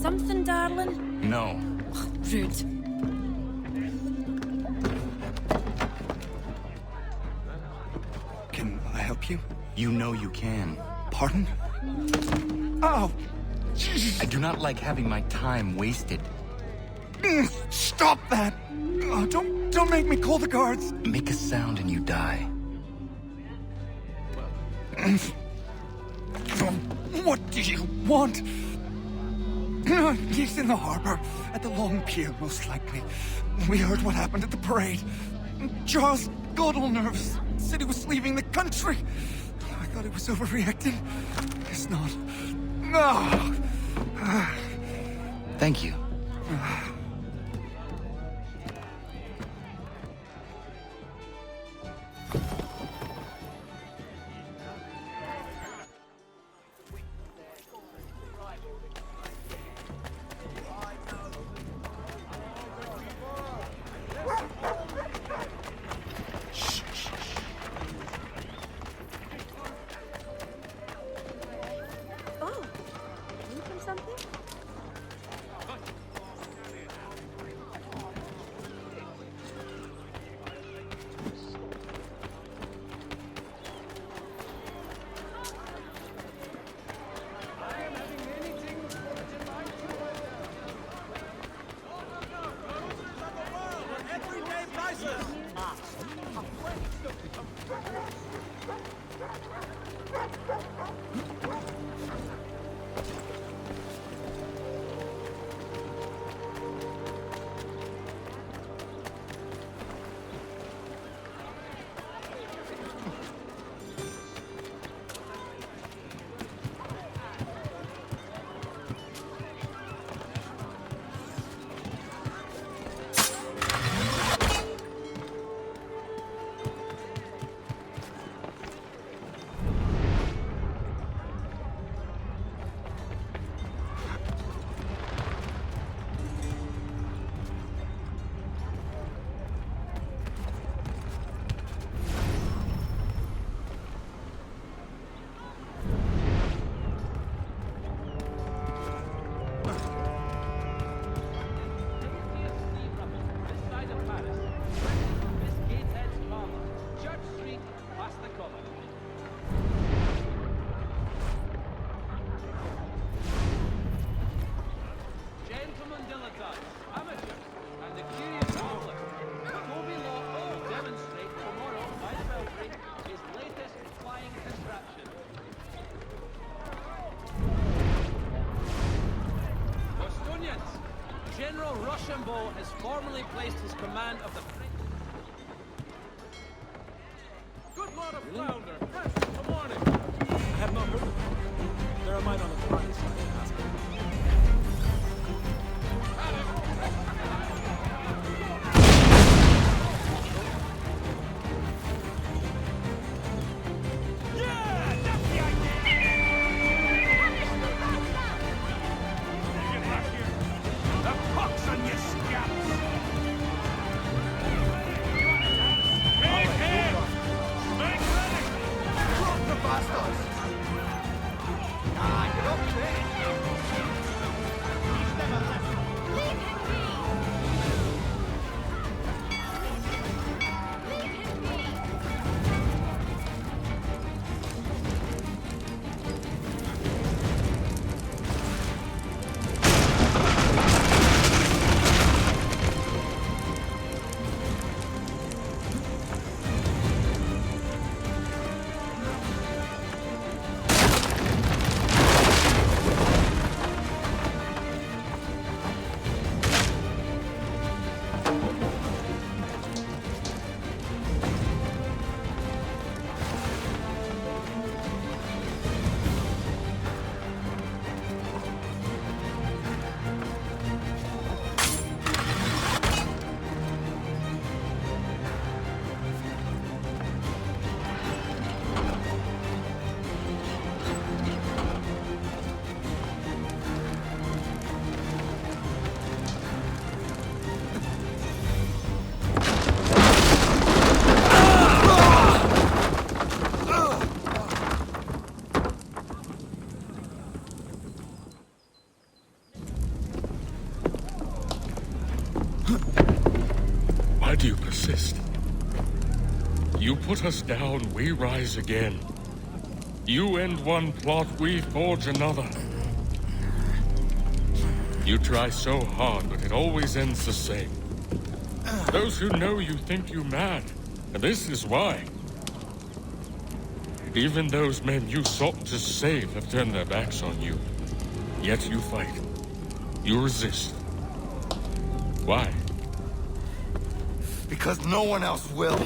something, darling? No. Ugh, rude. Can I help you? You know you can. Pardon? Oh! Jesus. I do not like having my time wasted. Stop that! Oh, don't make me call the guards! Make a sound and you die. What do you want? He's in the harbor, at the Long Pier, most likely. We heard what happened at the parade. Charles got all nervous, said he was leaving the country. I thought he was overreacting. It's not. No! Thank you. Oh, you from something? General Rochambeau has formally placed his command of the Good Lord of Flounder! Yes, good morning! I have not heard of them. There are mine on the front side. Why do you persist? You put us down, we rise again. You end one plot, we forge another. You try so hard, but it always ends the same. Those who know you think you mad, and this is why. Even those men you sought to save have turned their backs on you. Yet you fight. You resist. Why? Because no one else will.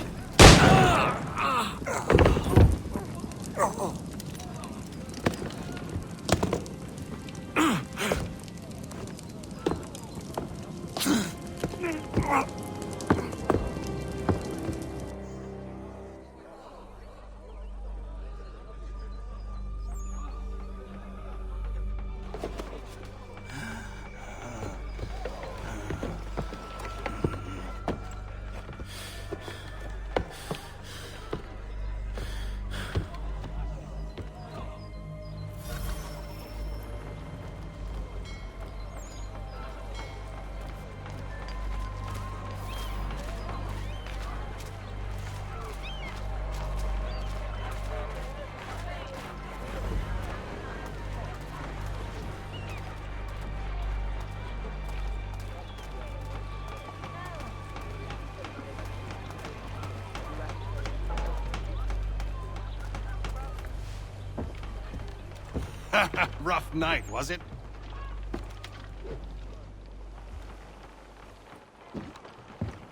Rough night, was it?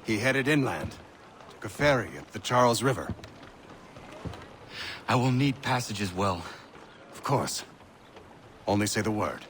He headed inland. Took a ferry up the Charles River. I will need passage as well. Of course. Only say the word.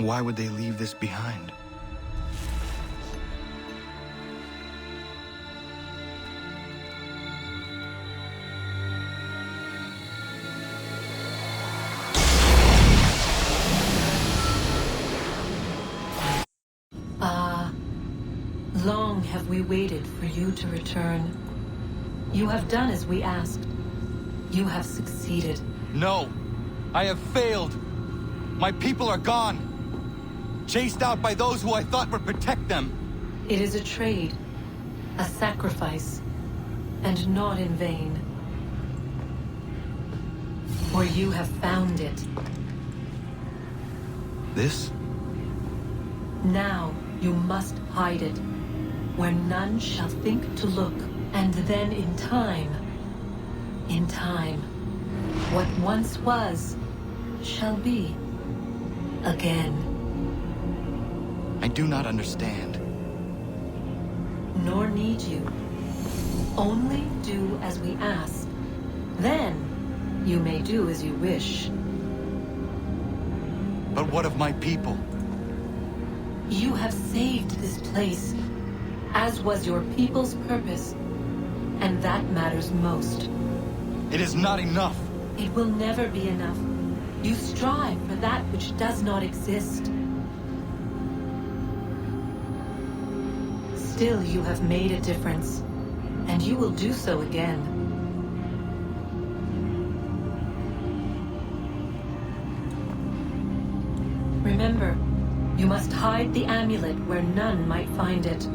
Why would they leave this behind? Long have we waited for you to return. You have done as we asked. You have succeeded. No! I have failed! My people are gone! Chased out by those who I thought would protect them! It is a trade, a sacrifice, and not in vain. For you have found it. This? Now you must hide it, where none shall think to look, and then in time, what once was, shall be again. I do not understand. Nor need you. Only do as we ask. Then, you may do as you wish. But what of my people? You have saved this place, as was your people's purpose, and that matters most. It is not enough! It will never be enough. You strive for that which does not exist. Still, you have made a difference, and you will do so again. Remember, you must hide the amulet where none might find it.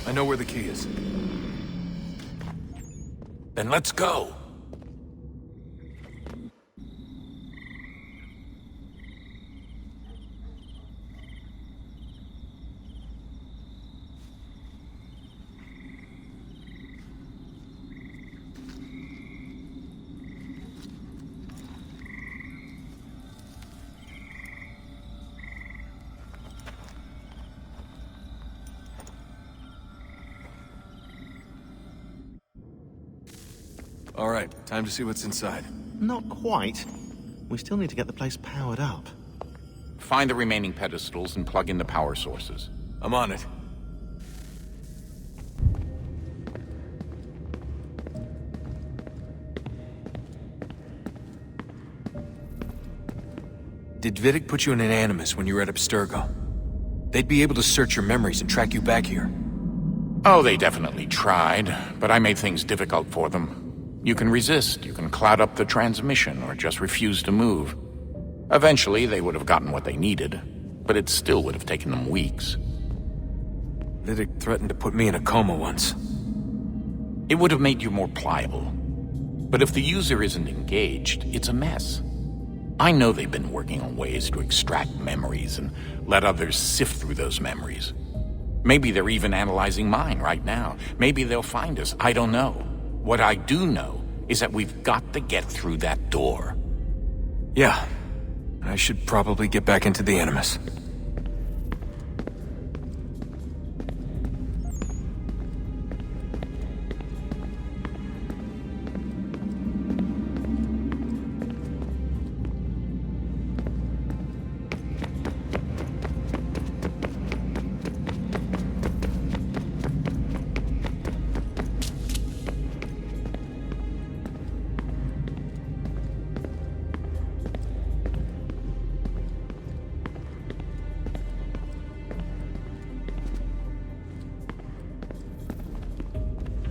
I know where the key is. Then let's go! All right, time to see what's inside. Not quite. We still need to get the place powered up. Find the remaining pedestals and plug in the power sources. I'm on it. Did Vidic put you in an Animus when you were at Abstergo? They'd be able to search your memories and track you back here. Oh, they definitely tried, but I made things difficult for them. You can resist, you can cloud up the transmission, or just refuse to move. Eventually, they would have gotten what they needed, but it still would have taken them weeks. Vidic threatened to put me in a coma once. It would have made you more pliable. But if the user isn't engaged, it's a mess. I know they've been working on ways to extract memories and let others sift through those memories. Maybe they're even analyzing mine right now. Maybe they'll find us. I don't know. What I do know is that we've got to get through that door. Yeah. I should probably get back into the Animus.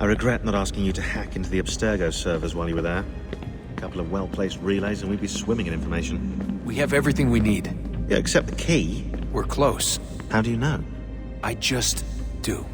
I regret not asking you to hack into the Abstergo servers while you were there. A couple of well-placed relays and we'd be swimming in information. We have everything we need. Yeah, except the key. We're close. How do you know? I just do.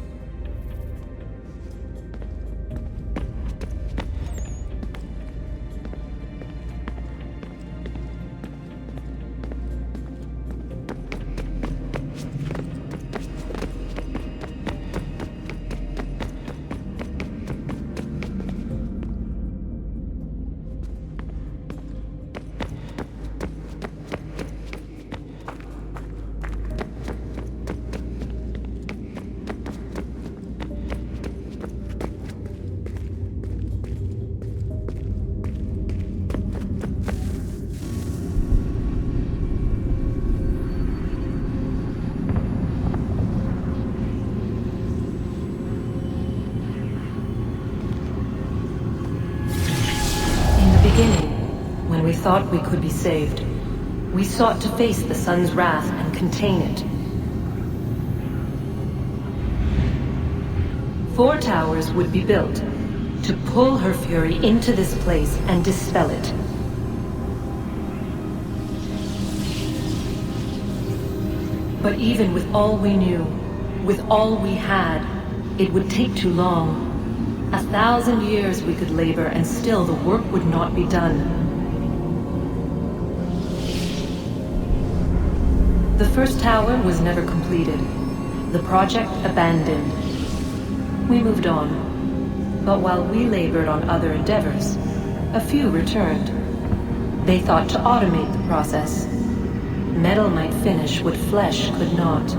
When we thought we could be saved, we sought to face the sun's wrath and contain it. 4 towers would be built to pull her fury into this place and dispel it. But even with all we knew, with all we had, it would take too long. 1,000 years we could labor and still the work would not be done. The first tower was never completed. The project abandoned. We moved on. But while we labored on other endeavors, a few returned. They thought to automate the process. Metal might finish what flesh could not.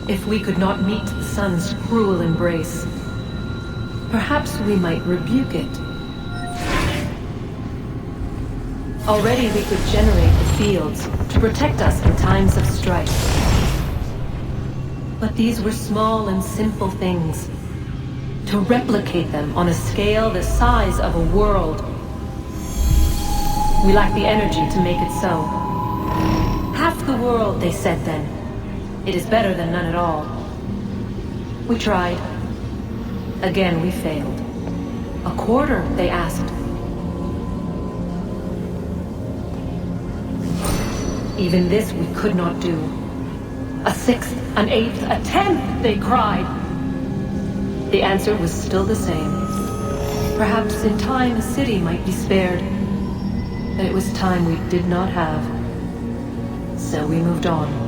If we could not meet the sun's cruel embrace, perhaps we might rebuke it. Already we could generate the fields to protect us in times of strife. But these were small and simple things. To replicate them on a scale the size of a world, we lack the energy to make it so. Half the world, they said then. It is better than none at all. We tried. Again, we failed. A quarter, they asked. Even this we could not do. A sixth, an eighth, a tenth, they cried. The answer was still the same. Perhaps in time a city might be spared. But it was time we did not have. So we moved on.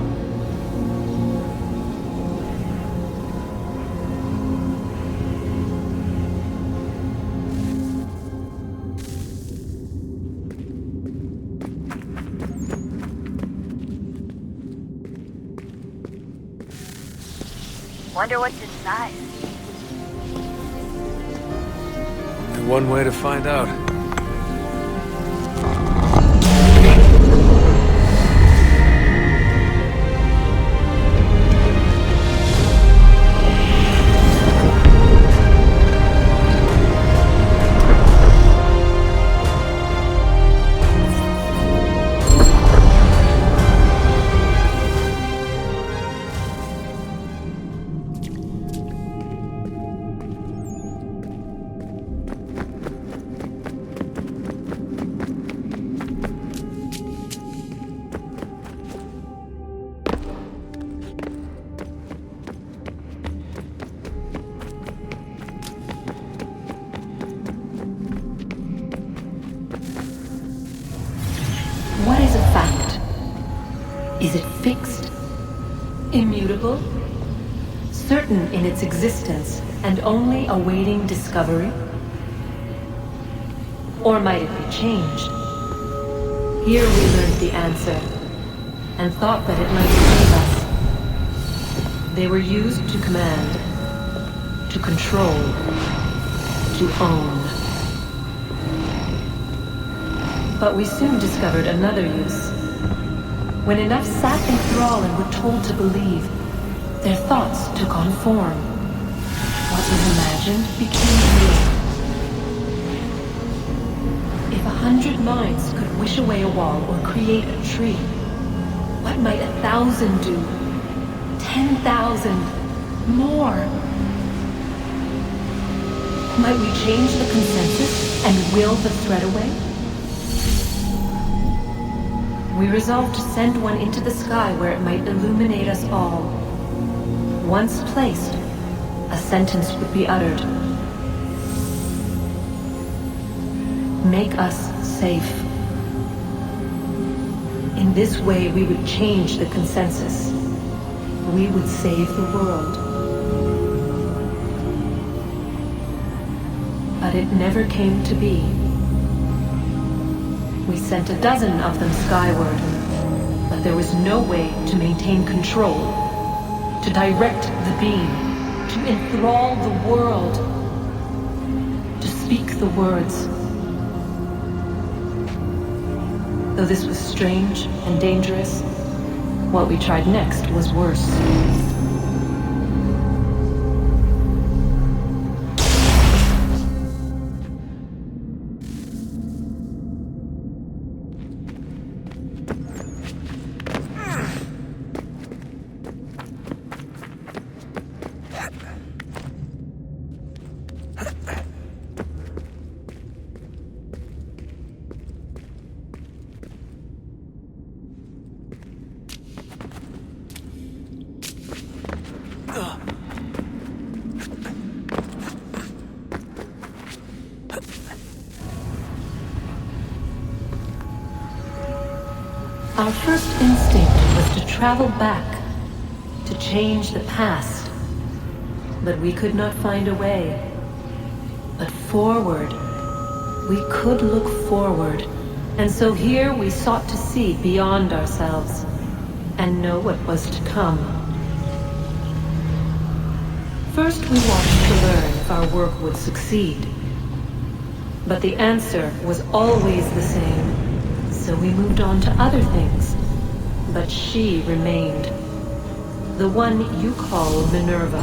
Wonder what's inside. Only one way to find out. What is a fact? Is it fixed? Immutable? Certain in its existence and only awaiting discovery? Or might it be changed? Here we learned the answer, and thought that it might save us. They were used to command, to control, to own. But we soon discovered another use. When enough sat in thrall and were told to believe, their thoughts took on form. What was imagined became real. If 100 minds could wish away a wall or create a tree, what might 1,000 do? 10,000? More? Might we change the consensus and will the thread away? We resolved to send one into the sky where it might illuminate us all. Once placed, a sentence would be uttered. Make us safe. In this way, we would change the consensus. We would save the world. But it never came to be. We sent a dozen of them skyward, but there was no way to maintain control, to direct the beam, to enthrall the world, to speak the words. Though this was strange and dangerous, what we tried next was worse. Our first instinct was to travel back, to change the past. But we could not find a way. But forward, we could look forward. And so here we sought to see beyond ourselves and know what was to come. First we watched to learn if our work would succeed. But the answer was always the same. So we moved on to other things, but she remained. The one you call Minerva.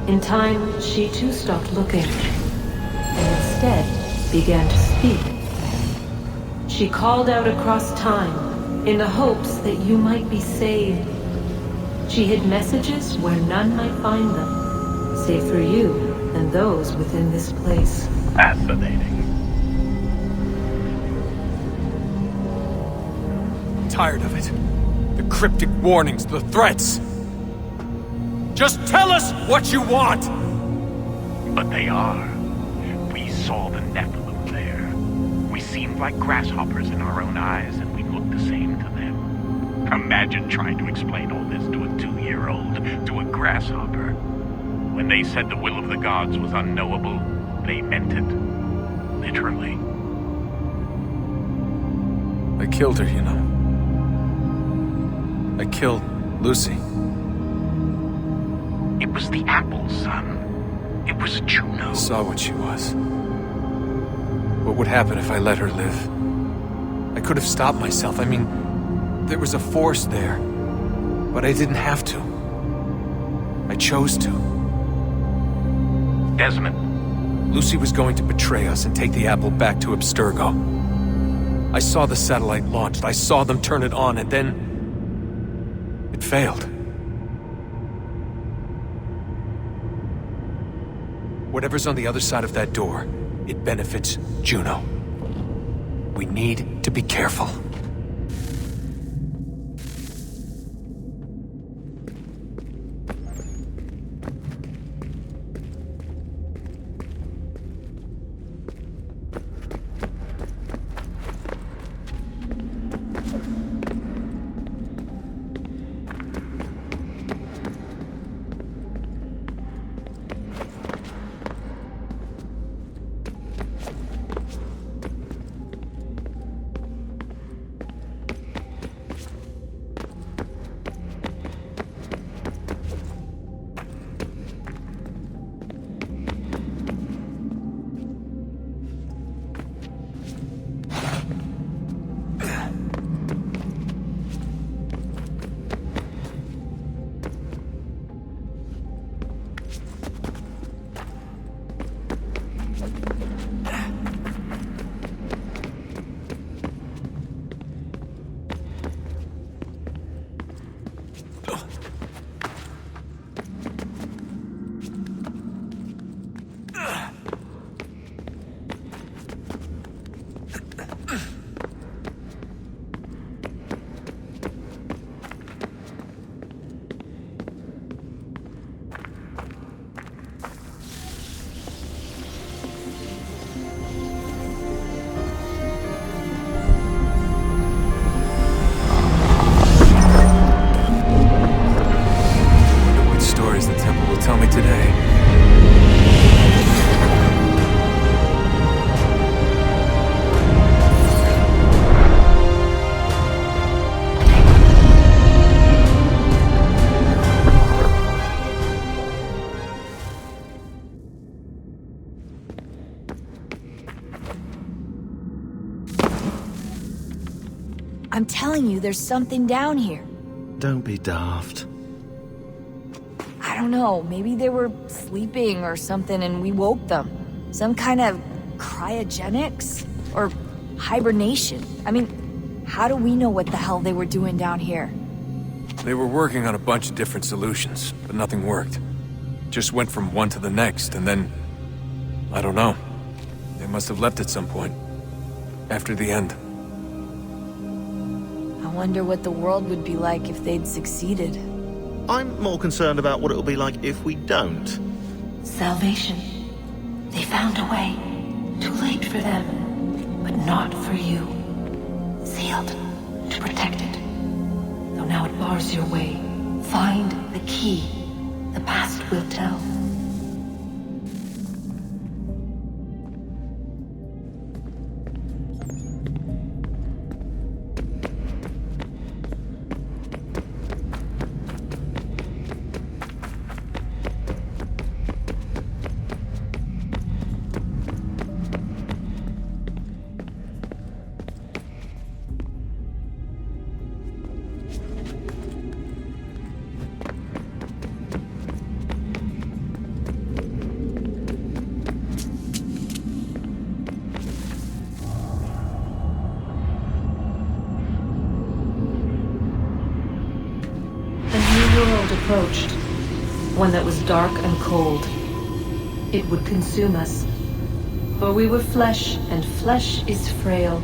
In time, she too stopped looking, and instead began to speak. She called out across time, in the hopes that you might be saved, She hid messages where none might find them, save for you and those within this place. Fascinating. Tired of it. The cryptic warnings, the threats. Just tell us what you want! But they are. We saw the Nephilim there. We seemed like grasshoppers in our own eyes, and we looked the same to them. Imagine trying to explain all this to a 2-year-old, to a grasshopper. When they said the will of the gods was unknowable, they meant it. Literally. I killed her, you know. I killed Lucy. It was the apple, son. It was Juno. I saw what she was. What would happen if I let her live? I could have stopped myself. I mean, there was a force there. But I didn't have to. I chose to. Desmond. Lucy was going to betray us and take the apple back to Abstergo. I saw the satellite launched. I saw them turn it on, and then... it failed. Whatever's on the other side of that door, it benefits Juno. We need to be careful. I'm telling you, there's something down here. Don't be daft. I don't know, maybe they were sleeping or something and we woke them. Some kind of cryogenics? Or hibernation. I mean, how do we know what the hell they were doing down here? They were working on a bunch of different solutions, but nothing worked. Just went from one to the next, and then... I don't know. They must have left at some point. After the end. I wonder what the world would be like if they'd succeeded. I'm more concerned about what it'll be like if we don't. Salvation. They found a way. Too late for them, but not for you. Sealed to protect it. Though now it bars your way. Find the key. The past will tell. approached, one that was dark and cold. It would consume us, for we were flesh, and flesh is frail.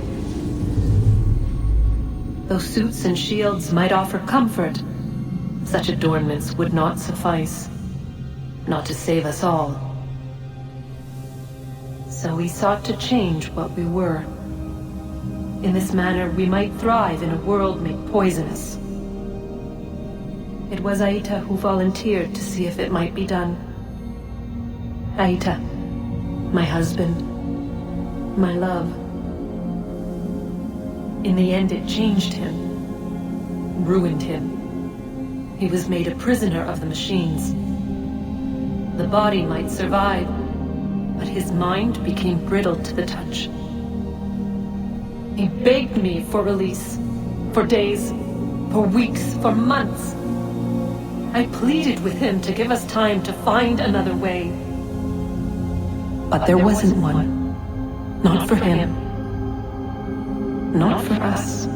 Though suits and shields might offer comfort, such adornments would not suffice, not to save us all. So we sought to change what we were. In this manner, we might thrive in a world made poisonous. It was Aita who volunteered to see if it might be done. Aita, my husband, my love. In the end, it changed him, ruined him. He was made a prisoner of the machines. The body might survive, but his mind became brittle to the touch. He begged me for release, for days, for weeks, for months. I pleaded with him to give us time to find another way. But there wasn't one. Not for him. Not for us.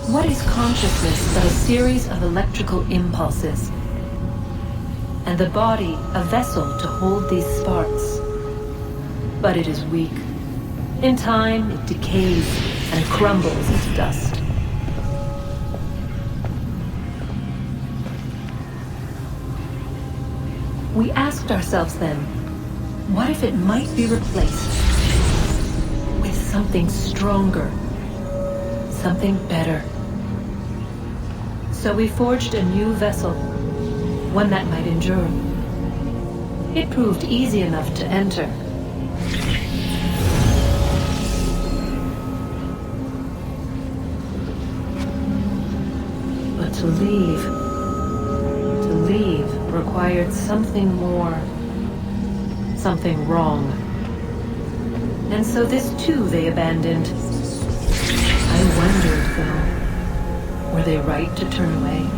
What is consciousness but a series of electrical impulses? And the body a vessel to hold these sparks. But it is weak. In time, it decays and crumbles into dust. We asked ourselves then, what if it might be replaced with something stronger, something better? So we forged a new vessel, one that might endure. It proved easy enough to enter. But to leave required something more, something wrong. And so this too they abandoned. I wondered, though, were they right to turn away?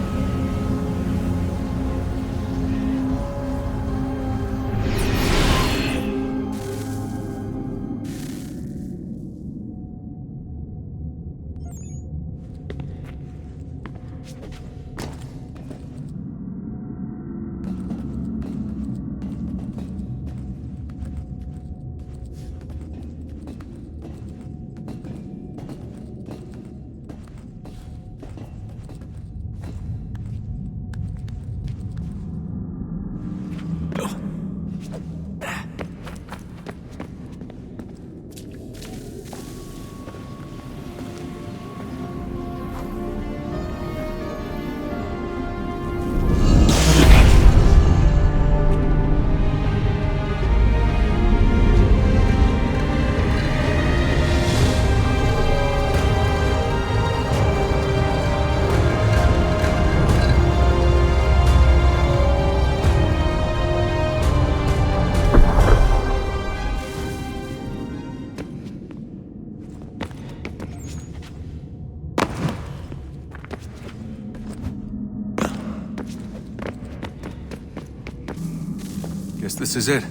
Guess this is it.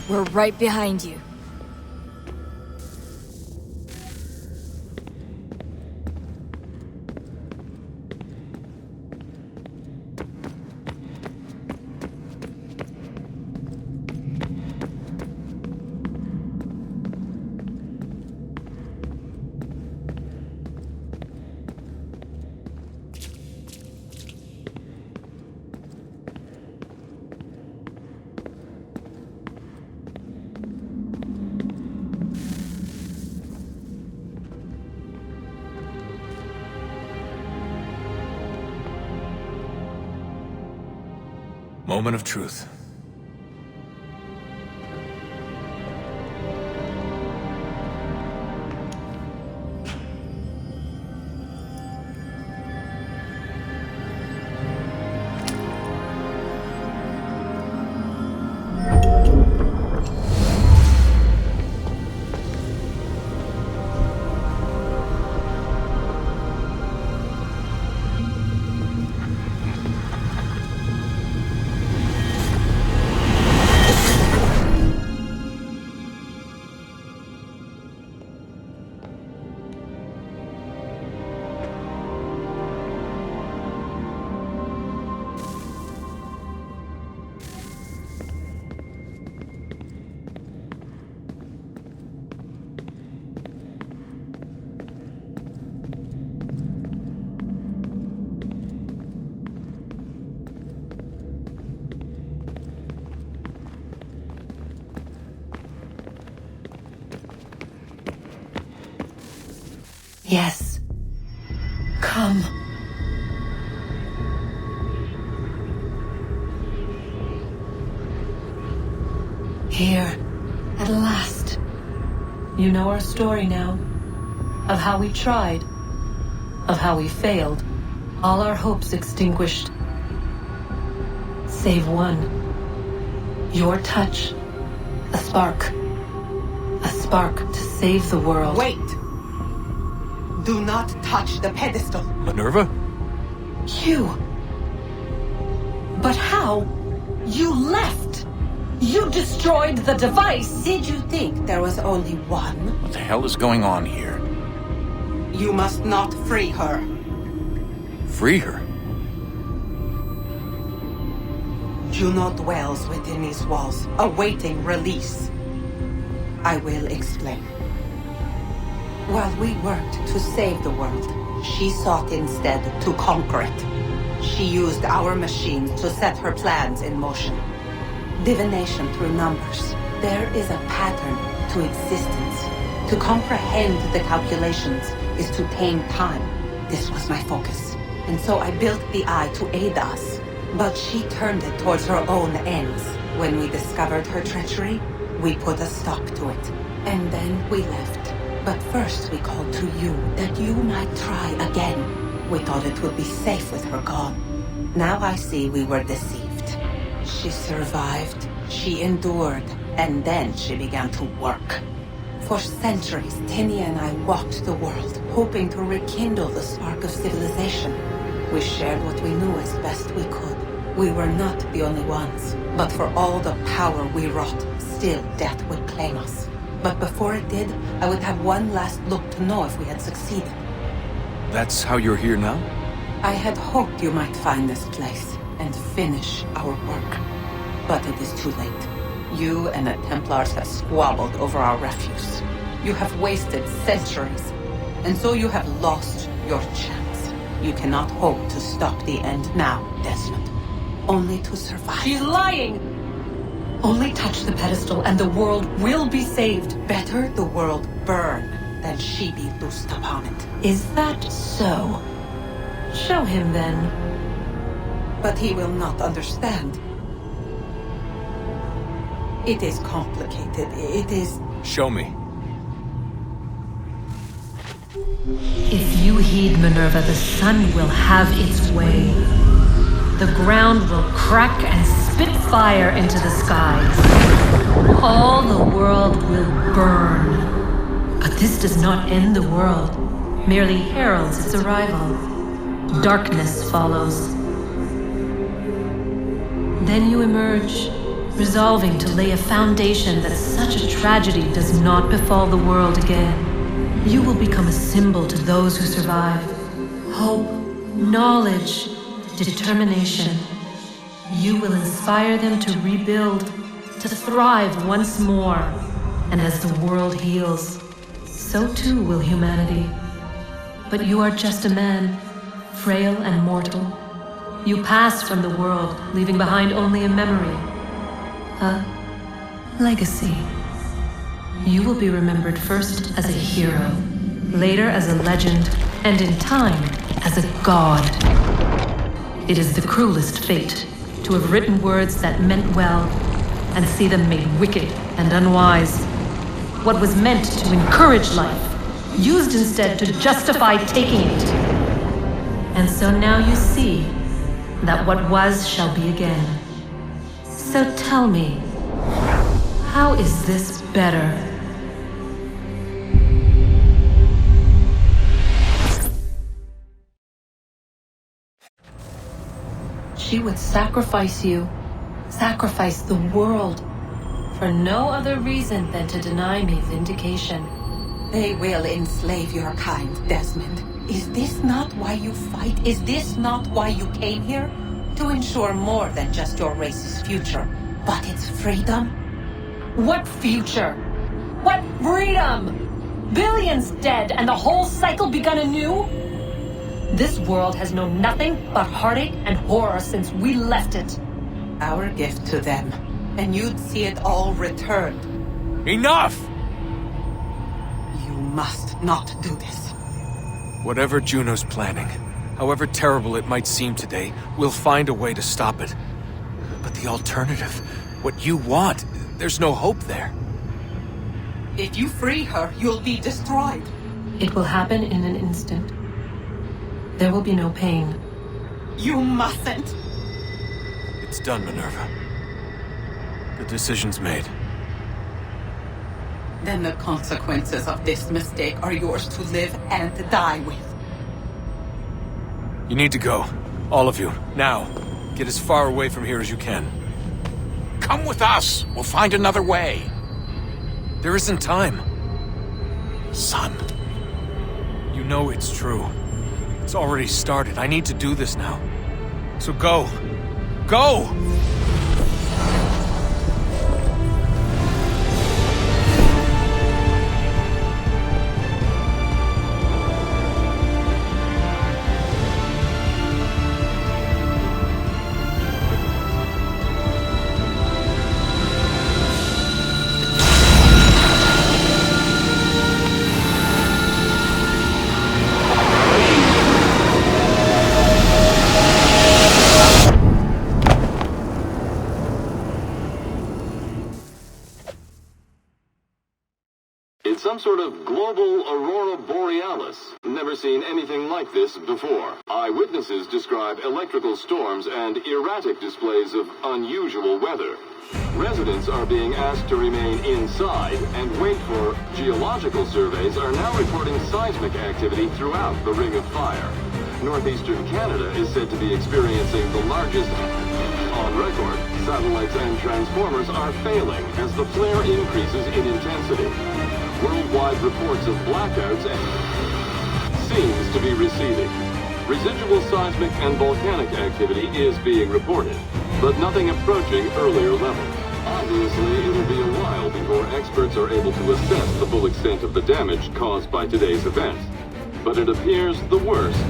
We're right behind you. Moment of truth. Yes. Come. Here, at last. You know our story now. Of how we tried. Of how we failed. All our hopes extinguished. Save one. Your touch. A spark. A spark to save the world. Wait! Do not touch the pedestal. Minerva? You. But how? You left. You destroyed the device. Did you think there was only one? What the hell is going on here? You must not free her. Free her? Juno dwells within these walls, awaiting release. I will explain. While we worked to save the world, she sought instead to conquer it. She used our machine to set her plans in motion. Divination through numbers. There is a pattern to existence. To comprehend the calculations is to tame time. This was my focus. And so I built the eye to aid us. But she turned it towards her own ends. When we discovered her treachery, we put a stop to it. And then we left. But first we called to you, that you might try again. We thought it would be safe with her gone. Now I see we were deceived. She survived, she endured, and then she began to work. For centuries, Tinia and I walked the world, hoping to rekindle the spark of civilization. We shared what we knew as best we could. We were not the only ones, but for all the power we wrought, still death would claim us. But before it did, I would have one last look to know if we had succeeded. That's how you're here now? I had hoped you might find this place and finish our work. But it is too late. You and the Templars have squabbled over our refuse. You have wasted centuries, and so you have lost your chance. You cannot hope to stop the end now, Desmond. Only to survive. She's lying! Only touch the pedestal and the world will be saved. Better the world burn than she be loosed upon it. Is that so? Show him then. But he will not understand. It is complicated. It is... Show me. If you heed Minerva, the sun will have its way. The ground will crack and spit fire into the skies. All the world will burn. But this does not end the world, merely heralds its arrival. Darkness follows. Then you emerge, resolving to lay a foundation that such a tragedy does not befall the world again. You will become a symbol to those who survive. Hope, knowledge, determination. You will inspire them to rebuild, to thrive once more. And as the world heals, so too will humanity. But you are just a man, frail and mortal. You pass from the world, leaving behind only a memory. A legacy. You will be remembered first as a hero, later as a legend, and in time, as a god. It is the cruelest fate to have written words that meant well and see them made wicked and unwise. What was meant to encourage life, used instead to justify taking it. And so now you see that what was shall be again. So tell me, how is this better? She would sacrifice you, sacrifice the world, for no other reason than to deny me vindication. They will enslave your kind, Desmond. Is this not why you fight? Is this not why you came here? To ensure more than just your race's future, but its freedom? What future? What freedom? Billions dead and the whole cycle begun anew? This world has known nothing but heartache and horror since we left it. Our gift to them, and you'd see it all returned. Enough! You must not do this. Whatever Juno's planning, however terrible it might seem today, we'll find a way to stop it. But the alternative, what you want, there's no hope there. If you free her, you'll be destroyed. It will happen in an instant. There will be no pain. You mustn't. It's done, Minerva. The decision's made. Then the consequences of this mistake are yours to live and die with. You need to go. All of you. Now. Get as far away from here as you can. Come with us. We'll find another way. There isn't time. Son. You know it's true. It's already started. I need to do this now. So go. Go! It's some sort of global aurora borealis. Never seen anything like this before. Eyewitnesses describe electrical storms and erratic displays of unusual weather. Residents are being asked to remain inside and wait for geological surveys are now reporting seismic activity throughout the Ring of Fire. Northeastern Canada is said to be experiencing the largest on record. Satellites and transformers are failing as the flare increases in intensity. Worldwide reports of blackouts seems to be receding. Residual seismic and volcanic activity is being reported, but nothing approaching earlier levels. Obviously, it'll be a while before experts are able to assess the full extent of the damage caused by today's event. But it appears the worst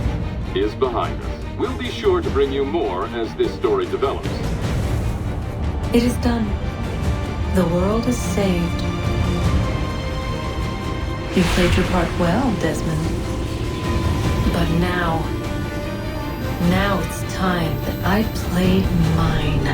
is behind us. We'll be sure to bring you more as this story develops. It is done. The world is saved. You played your part well, Desmond. But now it's time that I played mine.